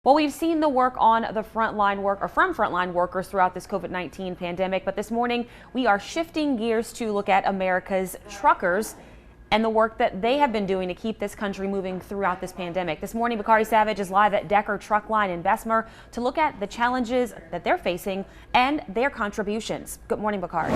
Well, we've seen the work on the frontline work or from frontline workers throughout this COVID-19 pandemic, but this morning we are shifting gears to look at America's truckers and the work that they have been doing to keep this country moving throughout this pandemic. This morning, Bakari Savage is live at Decker Truck Line in Bessemer to look at the challenges that they're facing and their contributions. Good morning, Bakari.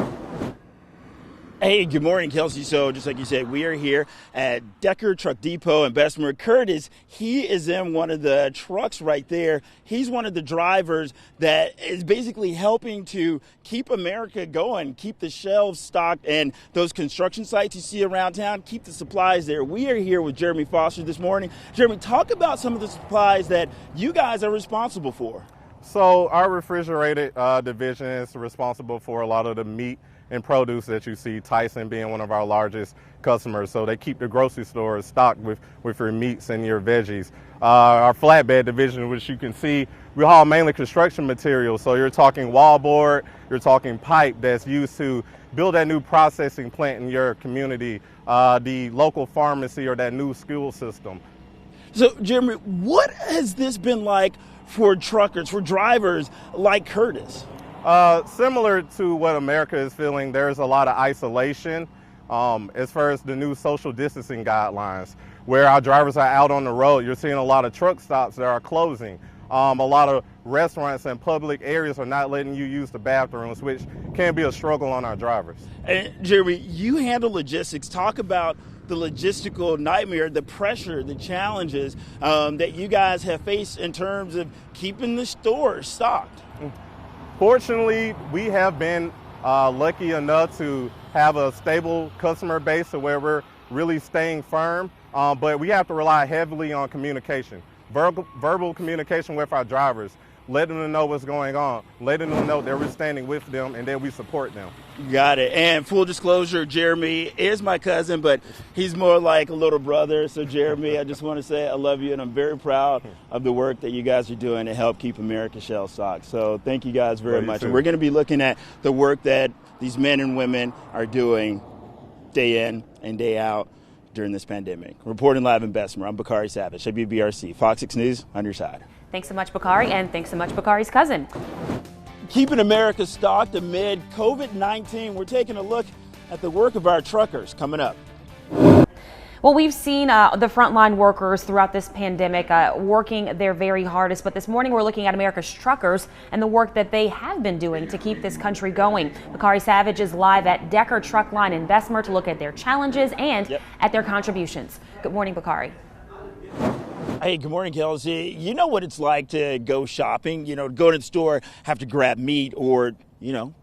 Hey, good morning, Kelsey. So just like you said, we are here at Decker Truck Depot in Bessemer. Curtis, he is in one of the trucks right there. He's one of the drivers that is basically helping to keep America going, keep the shelves stocked, and those construction sites you see around town, keep the supplies there. We are here with Jeremy Foster this morning. Jeremy, talk about some of the supplies that you guys are responsible for. So our refrigerated division is responsible for a lot of the meat and produce that you see, Tyson being one of our largest customers. So they keep the grocery stores stocked with your meats and your veggies. Our flatbed division, which you can see, we haul mainly construction materials. So you're talking wallboard, you're talking pipe that's used to build that new processing plant in your community, the local pharmacy or that new school system. So Jeremy, what has this been like for truckers, for drivers like Curtis? Similar to what America is feeling, there's a lot of isolation as far as the new social distancing guidelines. Where our drivers are out on the road, you're seeing a lot of truck stops that are closing. A lot of restaurants and public areas are not letting you use the bathrooms, which can be a struggle on our drivers. And Jeremy, you handle logistics. Talk about the logistical nightmare, the pressure, the challenges that you guys have faced in terms of keeping the store stocked. Fortunately, we have been lucky enough to have a stable customer base to where we're really staying firm, but we have to rely heavily on communication, verbal communication with our drivers, letting them know what's going on, letting them know that we're standing with them and that we support them. Got it. And full disclosure, Jeremy is my cousin, but he's more like a little brother. So Jeremy, I just want to say I love you, and I'm very proud of the work that you guys are doing to help keep America shell stocked. So thank you guys very much. And we're going to be looking at the work that these men and women are doing day in and day out during this pandemic. Reporting live in Bessemer, I'm Bakari Savage, WBRC, Fox 6 News, on your side. Thanks so much, Bakari, and thanks so much, Bakari's cousin. Keeping America stocked amid COVID-19, we're taking a look at the work of our truckers coming up. Well, we've seen the frontline workers throughout this pandemic working their very hardest, but this morning we're looking at America's truckers and the work that they have been doing to keep this country going. Bakari Savage is live at Decker Truck Line in Bessemer to look at their challenges and at their contributions. Good morning, Bakari. Hey, good morning, Kelsey. You know what it's like to go shopping, go to the store, have to grab meat or,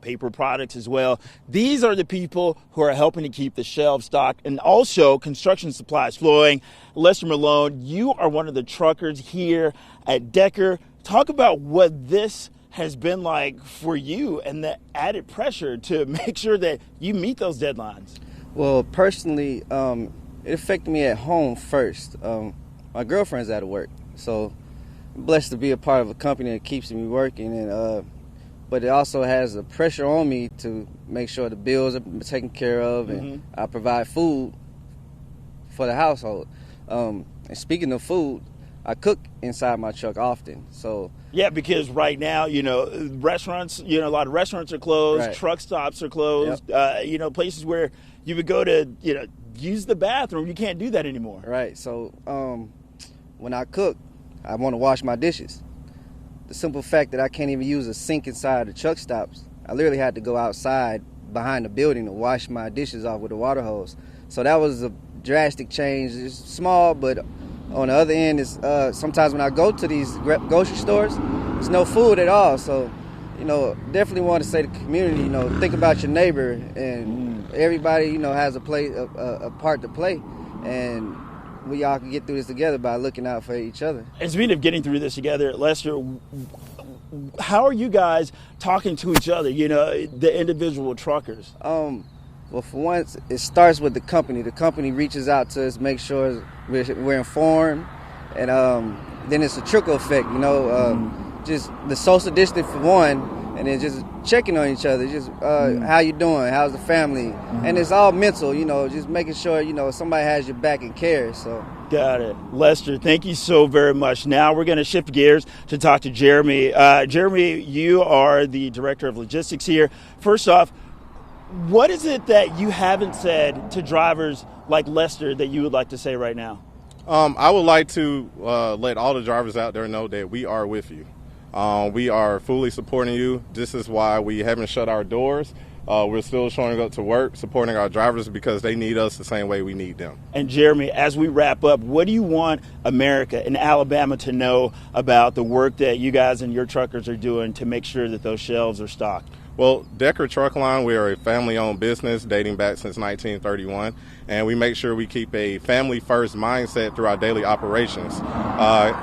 paper products as well. These are the people who are helping to keep the shelves stocked and also construction supplies flowing. Lester Malone, you are one of the truckers here at Decker. Talk about what this has been like for you and the added pressure to make sure that you meet those deadlines. Well, personally, it affected me at home first. My girlfriend's out of work, so I'm blessed to be a part of a company that keeps me working, and but it also has the pressure on me to make sure the bills are taken care of, and I provide food for the household. And speaking of food, I cook inside my truck often. So yeah, because right now, restaurants, a lot of restaurants are closed, right. Truck stops are closed, places where you would go to, use the bathroom, you can't do that anymore. Right. So when I cook, I want to wash my dishes. The simple fact that I can't even use a sink inside the truck stops, I literally had to go outside behind the building to wash my dishes off with a water hose. So that was a drastic change. It's small, but on the other end, it's sometimes when I go to these grocery stores, there's no food at all. So, definitely want to say to the community, think about your neighbor, and everybody, has a part to play, and we all can get through this together by looking out for each other. And speaking of getting through this together, Lester, how are you guys talking to each other, the individual truckers? Well, for once, it starts with the company. The company reaches out to us, make sure we're informed, and then it's a trickle effect, just the social distance for one, and then just checking on each other, just how you doing, how's the family, and it's all mental, just making sure, somebody has your back and cares. So Got it. Lester, thank you so very much. Now we're going to shift gears to talk to Jeremy. Jeremy, you are the Director of Logistics here. First off, what is it that you haven't said to drivers like Lester that you would like to say right now? I would like to let all the drivers out there know that we are with you. We are fully supporting you. This is why we haven't shut our doors. We're still showing up to work, supporting our drivers because they need us the same way we need them. And Jeremy, as we wrap up, what do you want America and Alabama to know about the work that you guys and your truckers are doing to make sure that those shelves are stocked? Well, Decker Truck Line, we are a family-owned business dating back since 1931, and we make sure we keep a family-first mindset through our daily operations.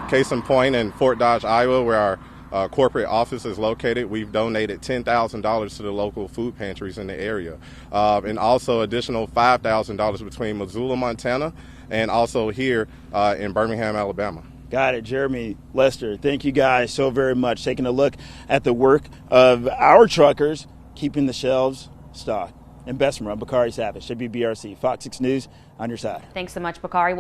Case in point, in Fort Dodge, Iowa, where our corporate office is located, we've donated $10,000 to the local food pantries in the area, and also additional $5,000 between Missoula, Montana, and also here in Birmingham, Alabama. Got it. Jeremy, Lester, thank you guys so very much. Taking a look at the work of our truckers, keeping the shelves stocked. In Bessemer, I'm Bakari Savage, WBRC, Fox 6 News, on your side. Thanks so much, Bakari.